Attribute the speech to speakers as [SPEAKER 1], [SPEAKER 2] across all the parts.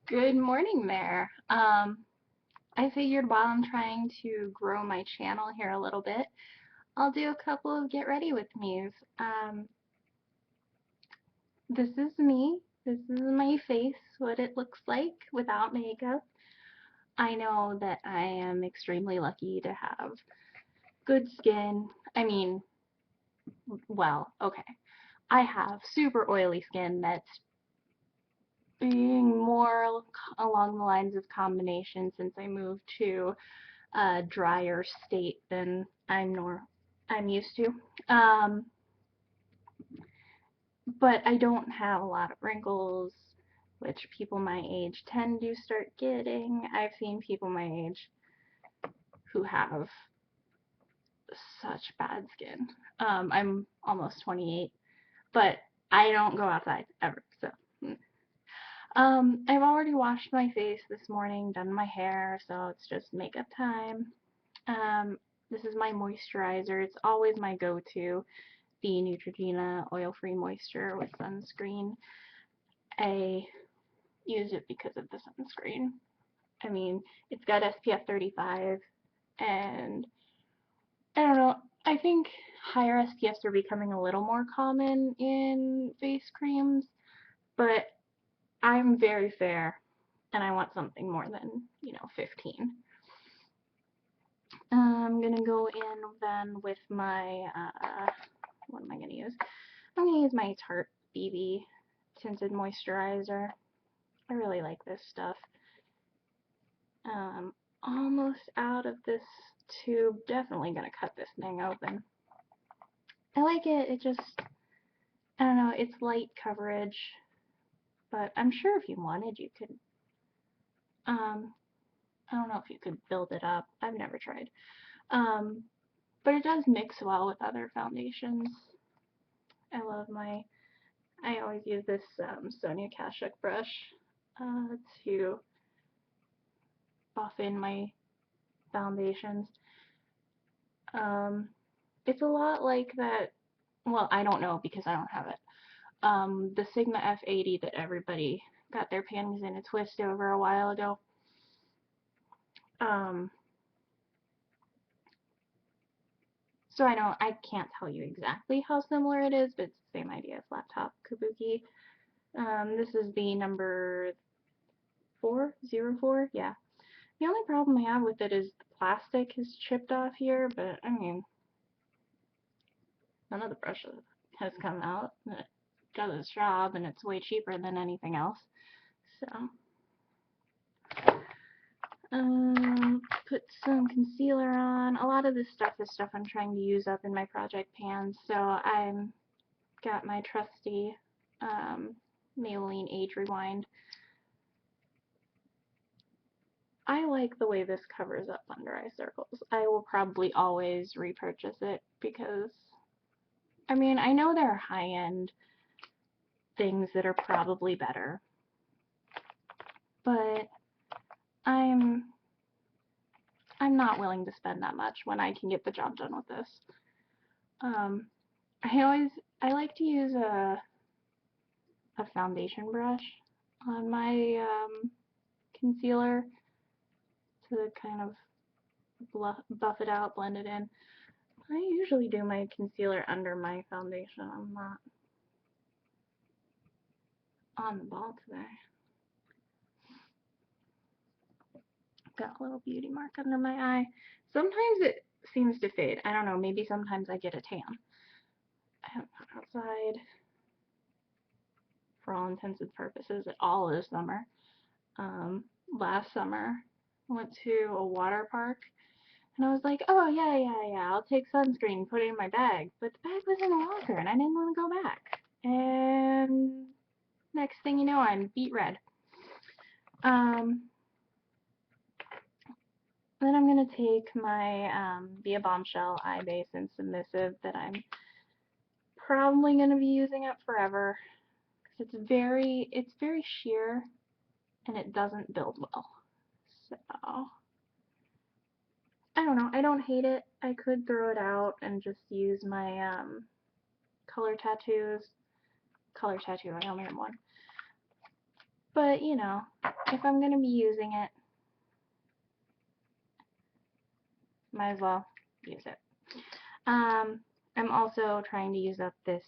[SPEAKER 1] Good morning there. I figured while I'm trying to grow my channel here a little bit, I'll do a couple of get ready with me's. This is me. This is my face, what it looks like without makeup. I know that I am extremely lucky to have good skin. I mean, well, okay. I have super oily skin that's being more along the lines of combination since I moved to a drier state than I'm used to. Um, but I don't have a lot of wrinkles, which people my age tend to start getting. I've seen people my age who have such bad skin. I'm almost 28, but I don't go outside ever, so. I've already washed my face this morning, done my hair, so it's just makeup time. Um, this is my moisturizer. It's always my go-to, the Neutrogena oil-free moisture with sunscreen. I use it because of the sunscreen. I mean, it's got SPF 35, and I don't know, I think higher SPFs are becoming a little more common in face creams, but I'm very fair, and I want something more than, 15. I'm gonna go in then with my, what am I gonna use? I'm gonna use my Tarte BB Tinted Moisturizer. I really like this stuff. Almost out of this tube. Definitely gonna cut this thing open. I like it. It just, I don't know, it's light coverage, but I'm sure if you wanted, you could, um, I don't know if you could build it up. I've never tried. Um, but it does mix well with other foundations. I love I always use this Sonia Kashuk brush to buff in my foundations. Um, it's a lot like that. Well, I don't know because I don't have it. The Sigma F80 that everybody got their panties in a twist over a while ago. Um, so I can't tell you exactly how similar it is, but it's the same idea as laptop kabuki. This is the number 404. Yeah. The only problem I have with it is the plastic is chipped off here, but I mean, none of the brushes has come out. It does its job, and it's way cheaper than anything else. So, put some concealer on. A lot of this stuff is stuff I'm trying to use up in my project pans, so I'm got my trusty Maybelline Age Rewind. I like the way this covers up under eye circles. I will probably always repurchase it because, I mean, I know there are high-end things that are probably better, but I'm not willing to spend that much when I can get the job done with this. Um, I like to use a foundation brush on my concealer to kind of buff it out, blend it in. I usually do my concealer under my foundation. I'm not on the ball today. Got a little beauty mark under my eye. Sometimes it seems to fade. I don't know, maybe sometimes I get a tan. I haven't been outside for all intents and purposes at all this summer. Last summer, I went to a water park and I was like, oh, yeah, I'll take sunscreen, put it in my bag. But the bag was in the locker and I didn't want to go back. And next thing you know, I'm beet red. Um, then I'm going to take my Via Bombshell Eye Base and Submissive that I'm probably going to be using up forever. Because it's very sheer and it doesn't build well. So, I don't know. I don't hate it. I could throw it out and just use my color tattoos. Color tattoo, I only have one. But, you know, if I'm going to be using it, might as well use it. I'm also trying to use up this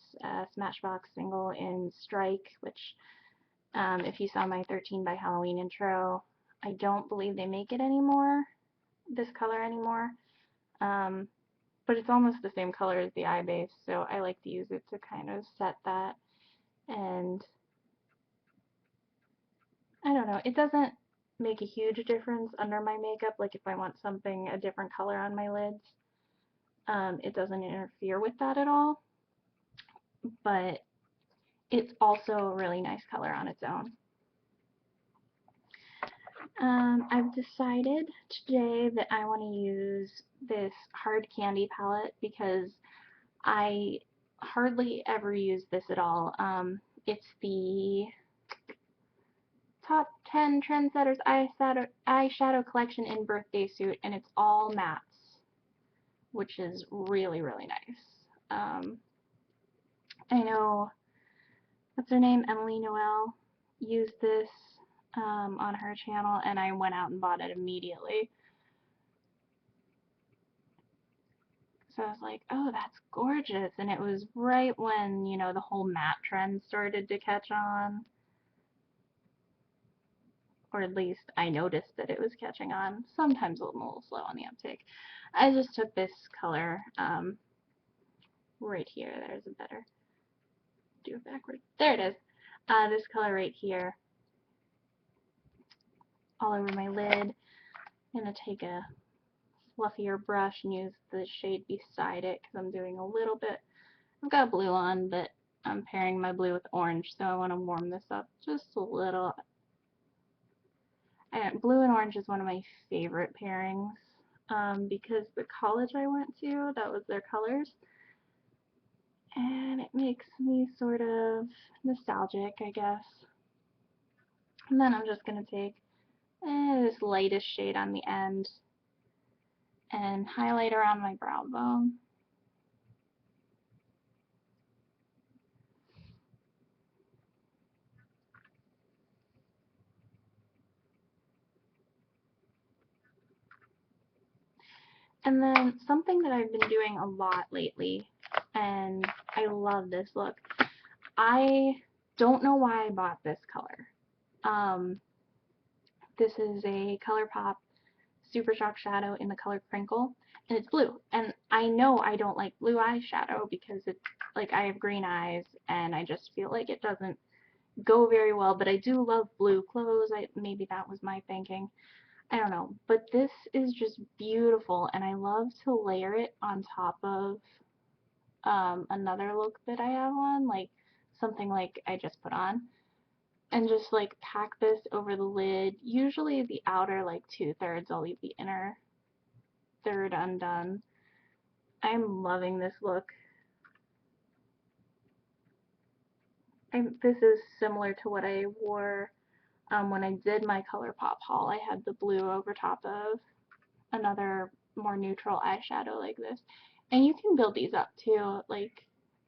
[SPEAKER 1] Smashbox single in Strike, which, if you saw my 13 by Halloween intro, I don't believe they make it anymore, this color anymore. But it's almost the same color as the eye base, so I like to use it to kind of set that. And I don't know, it doesn't make a huge difference under my makeup, like if I want something a different color on my lids. It doesn't interfere with that at all, but it's also a really nice color on its own. I've decided today that I want to use this hard candy palette because I hardly ever use this at all. It's the Top 10 Trendsetters eyeshadow collection in Birthday Suit, and it's all mattes, which is really, really nice. I know, what's her name, Emily Noel, used this on her channel, and I went out and bought it immediately. So I was like, oh, that's gorgeous. And it was right when, you know, the whole matte trend started to catch on. Or at least I noticed that it was catching on. Sometimes a little slow on the uptake. I just took this color right here. There's a better, do it backwards. There it is. This color right here, all over my lid. I'm going to take a fluffier brush and use the shade beside it because I'm doing a little bit. I've got blue on, but I'm pairing my blue with orange, so I want to warm this up just a little. Blue and orange is one of my favorite pairings because the college I went to, that was their colors. And it makes me sort of nostalgic, I guess. And then I'm just going to take this lightest shade on the end and highlighter on my brow bone. And then something that I've been doing a lot lately, and I love this look. I don't know why I bought this color. This is a ColourPop Supershock shadow in the color Krinkle, and it's blue. And I know I don't like blue eyeshadow because it's like I have green eyes, and I just feel like it doesn't go very well, but I do love blue clothes. Maybe that was my thinking. I don't know, but this is just beautiful, and I love to layer it on top of another look that I have on, like something like I just put on, and just like pack this over the lid. Usually the outer like 2/3, I'll leave the inner third undone. I'm loving this look. This is similar to what I wore when I did my ColourPop haul. I had the blue over top of another more neutral eyeshadow like this. And you can build these up too. Like,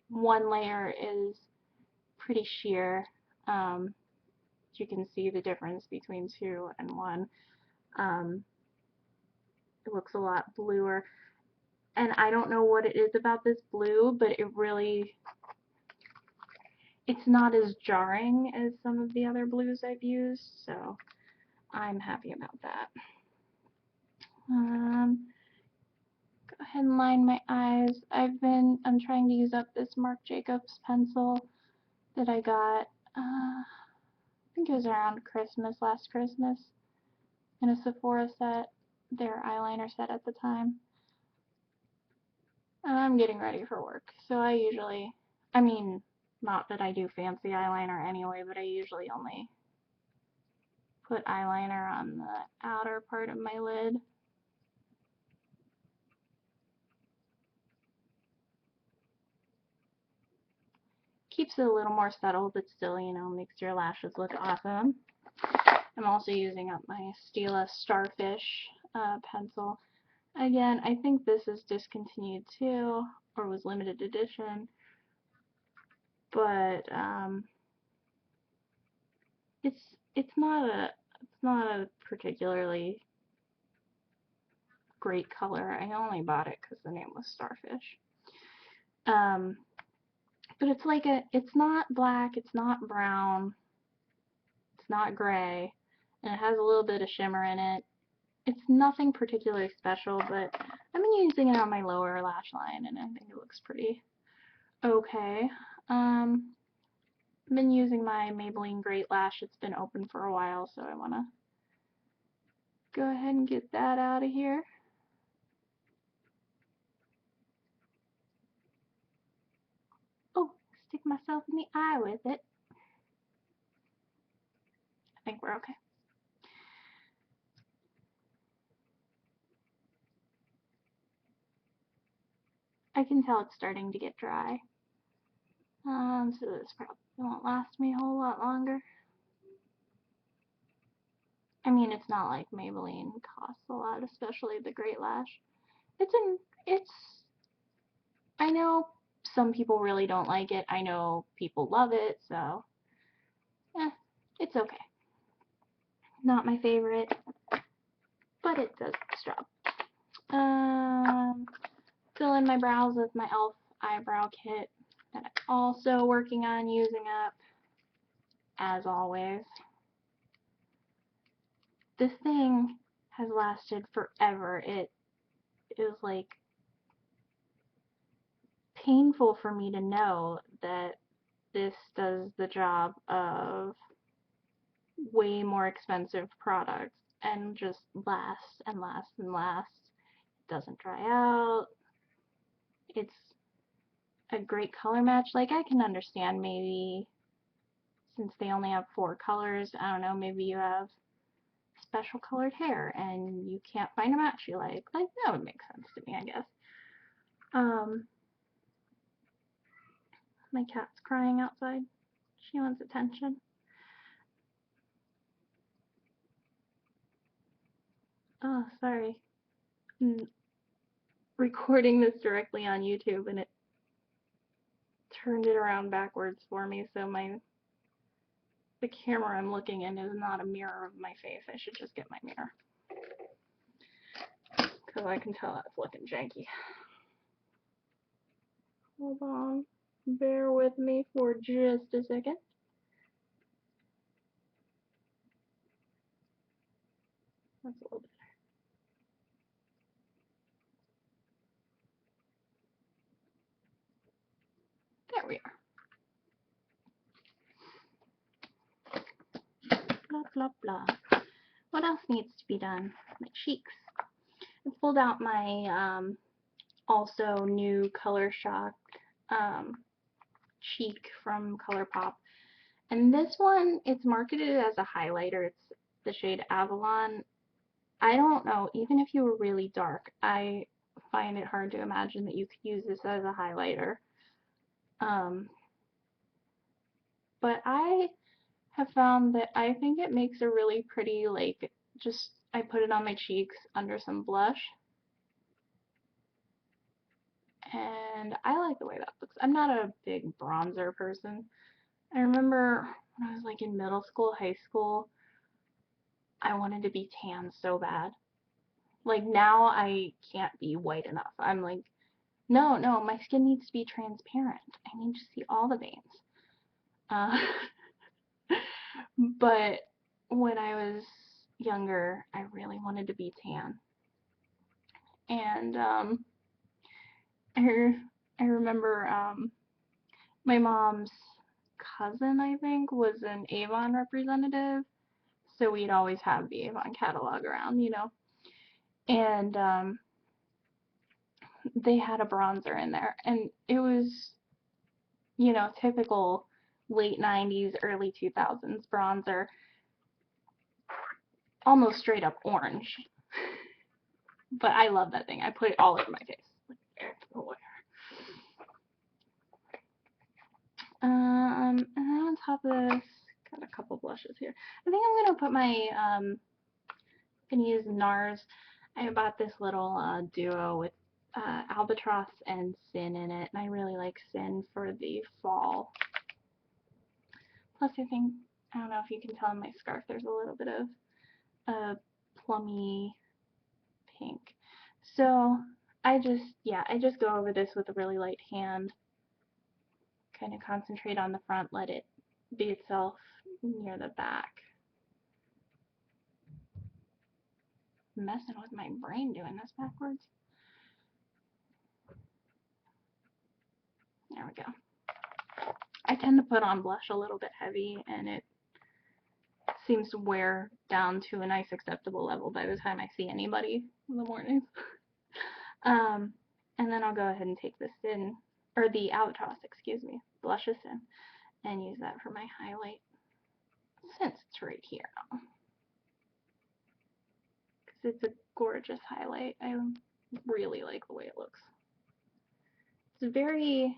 [SPEAKER 1] one layer is pretty sheer. You can see the difference between 2 and 1. It looks a lot bluer. And I don't know what it is about this blue, but it's not as jarring as some of the other blues I've used, so I'm happy about that. Go ahead and line my eyes. I'm trying to use up this Marc Jacobs pencil that I got, I think it was around Christmas, last Christmas, in a Sephora set, their eyeliner set at the time. I'm getting ready for work, so I mean, not that I do fancy eyeliner anyway, but I usually only put eyeliner on the outer part of my lid. Keeps it a little more subtle, but still, you know, makes your lashes look awesome. I'm also using up my Stila Starfish pencil. Again, I think this is discontinued too, or was limited edition, but it's not a particularly great color. I only bought it because the name was Starfish. Um, but it's not black, it's not brown, it's not gray, and it has a little bit of shimmer in it. It's nothing particularly special, but I've been using it on my lower lash line, and I think it looks pretty okay. I've been using my Maybelline Great Lash. It's been open for a while, so I want to go ahead and get that out of here. Oh, stick myself in the eye with it. I think we're okay. I can tell it's starting to get dry. So this probably won't last me a whole lot longer. I mean, it's not like Maybelline costs a lot, especially the Great Lash. It's I know some people really don't like it. I know people love it, so it's okay. Not my favorite, but it does its job. Fill in my brows with my e.l.f. Eyebrow Kit that I'm also working on using up, as always. This thing has lasted forever. It is like painful for me to know that this does the job of way more expensive products and just lasts and lasts and lasts. It doesn't dry out. It's a great color match. Like, I can understand maybe since they only have 4 colors, I don't know, maybe you have special colored hair and you can't find a match you like. Like, that would make sense to me, I guess. My cat's crying outside. She wants attention. Oh, sorry. I'm recording this directly on YouTube and it turned it around backwards for me, so the camera I'm looking in is not a mirror of my face. I should just get my mirror, because I can tell that's looking janky. Hold on. Bear with me for just a second. That's a little better. There we are. Blah, blah, blah. What else needs to be done? My cheeks. I pulled out my also new ColourShock cheek from Colourpop. And this one, it's marketed as a highlighter. It's the shade Avalon. I don't know, even if you were really dark, I find it hard to imagine that you could use this as a highlighter. But I have found that I think it makes a really pretty, like, just, I put it on my cheeks under some blush. And I like the way that looks. I'm not a big bronzer person. I remember when I was like in middle school, high school, I wanted to be tan so bad. Like, now I can't be white enough. I'm like, no, my skin needs to be transparent. I need to see all the veins. Uh, but when I was younger, I really wanted to be tan. And I remember my mom's cousin, I think, was an Avon representative. So we'd always have the Avon catalog around, you know. And they had a bronzer in there. And it was, you know, typical late 90s, early 2000s bronzer. Almost straight up orange. But I love that thing. I put it all over my face. And then on top of this, got a couple blushes here. I think I'm gonna put my gonna use Nars. I bought this little duo with Albatross and Sin in it, and I really like Sin for the fall. Plus, I think I don't know if you can tell in my scarf, there's a little bit of a plummy pink. So I just go over this with a really light hand, kind of concentrate on the front, let it be itself near the back. Messing with my brain doing this backwards. There we go. I tend to put on blush a little bit heavy, and it seems to wear down to a nice acceptable level by the time I see anybody in the morning. And then I'll go ahead and take this in, or the Albatross, excuse me, blush this in, and use that for my highlight, since it's right here. Because it's a gorgeous highlight. I really like the way it looks. It's very,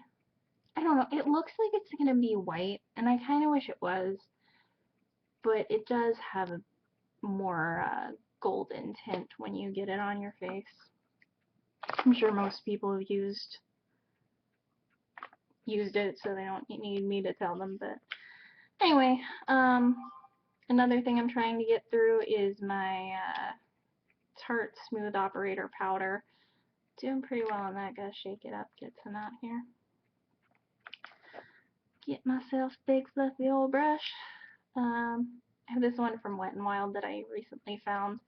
[SPEAKER 1] I don't know, it looks like it's going to be white, and I kind of wish it was, but it does have a more golden tint when you get it on your face. I'm sure most people have used it, so they don't need me to tell them, but anyway, another thing I'm trying to get through is my Tarte Smooth Operator Powder. Doing pretty well on that. Gotta shake it up, get some out here. Get myself a big fluffy old brush. I have this one from Wet n Wild that I recently found.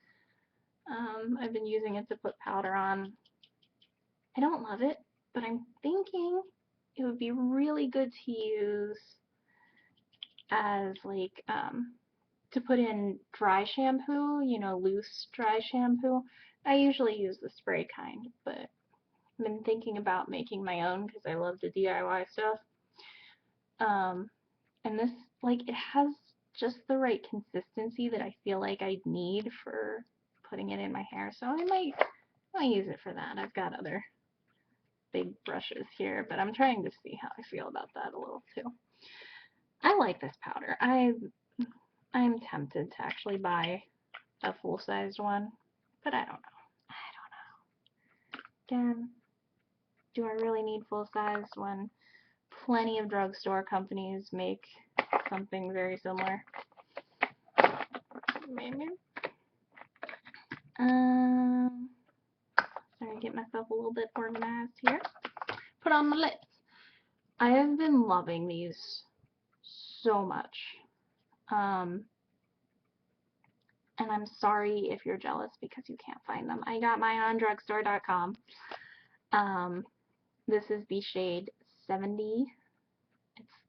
[SPEAKER 1] I've been using it to put powder on. I don't love it, but I'm thinking it would be really good to use as like to put in dry shampoo, you know, loose dry shampoo. I usually use the spray kind, but I've been thinking about making my own because I love to DIY stuff. And this, like, it has just the right consistency that I feel like I'd need for putting it in my hair, so I might use it for that. I've got other big brushes here, but I'm trying to see how I feel about that a little too. I like this powder. I'm tempted to actually buy a full-sized one, but I don't know. Again, do I really need full-sized when plenty of drugstore companies make something very similar? Maybe. Sorry, get myself a little bit organized here. Put on my lips. I have been loving these so much. And I'm sorry if you're jealous because you can't find them. I got mine on drugstore.com. This is the shade 70.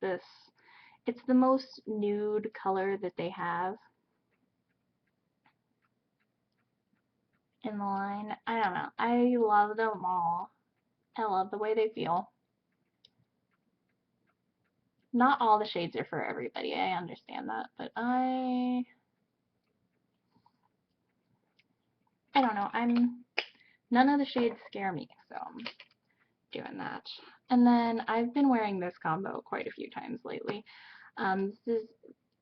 [SPEAKER 1] It's the most nude color that they have in the line. I don't know. I love them all. I love the way they feel. Not all the shades are for everybody. I understand that, but I don't know. None of the shades scare me, so I'm doing that. And then I've been wearing this combo quite a few times lately. This is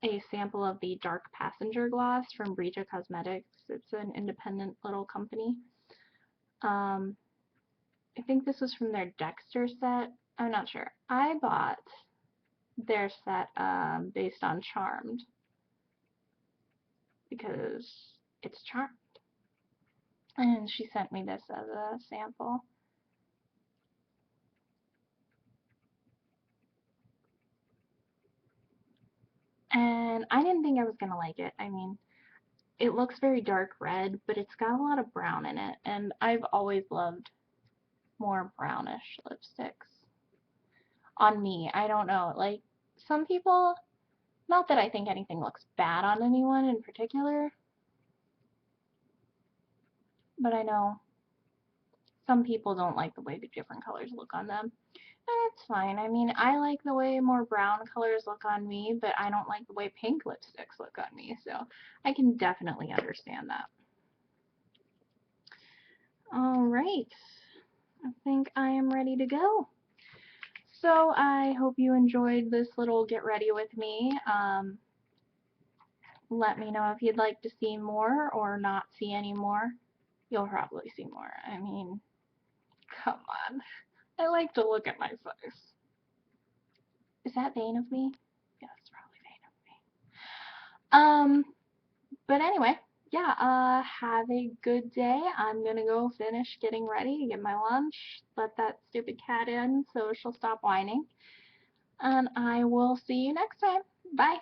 [SPEAKER 1] a sample of the Dark Passenger Gloss from Brija Cosmetics. It's an independent little company. I think this was from their Dexter set. I'm not sure. I bought their set based on Charmed because it's Charmed. And she sent me this as a sample. And I didn't think I was going to like it. I mean, it looks very dark red, but it's got a lot of brown in it. And I've always loved more brownish lipsticks. On me, I don't know. Like, some people, not that I think anything looks bad on anyone in particular, but I know some people don't like the way the different colors look on them. And that's fine. I mean, I like the way more brown colors look on me, but I don't like the way pink lipsticks look on me, so I can definitely understand that. Alright, I think I am ready to go. So I hope you enjoyed this little get ready with me. Let me know if you'd like to see more or not see any more. You'll probably see more. I mean, come on. I like to look at my face. Is that vain of me? Yeah, that's probably vain of me. But anyway, yeah, have a good day. I'm gonna go finish getting ready to get my lunch, let that stupid cat in so she'll stop whining, and I will see you next time. Bye.